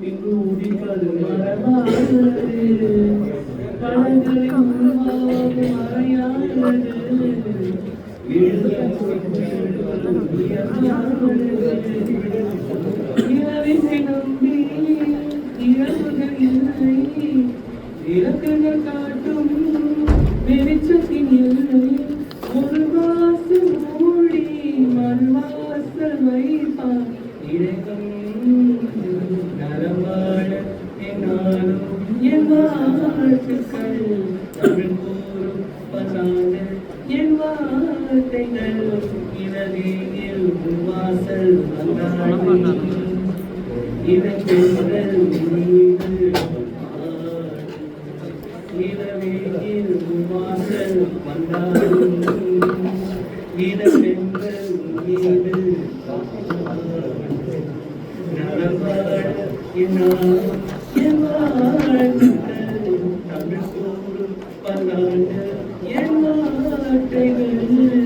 இங்கு உதிப்பது மரமானது பழங்களின் உருவாகும் மறையானது இரவினை நம்பி இரவுகள் இல்லை இலக்குகள் காட்டும் வெளிச்சத்தின் எல்லை ஒரு வாசல் மூடி மறுவாசல் வைப்பார் இறைவன் நலவாழ என்னாலும் என் வாழ்த்துக்கள் தமிழ் கூறும் பசாத என் வார்த்தைகள் இரவில் வாசல் வந்தாலும் இதற்கெங்கள் மீது இரவில் வாசல் வந்தாலும் இதற்கெங்கள் மீது நலவாழ என்னாலும் என் வாழ்த்துக்கள் தமிழ் கூறும் பல்லாண்டு என் வார்த்தைகள்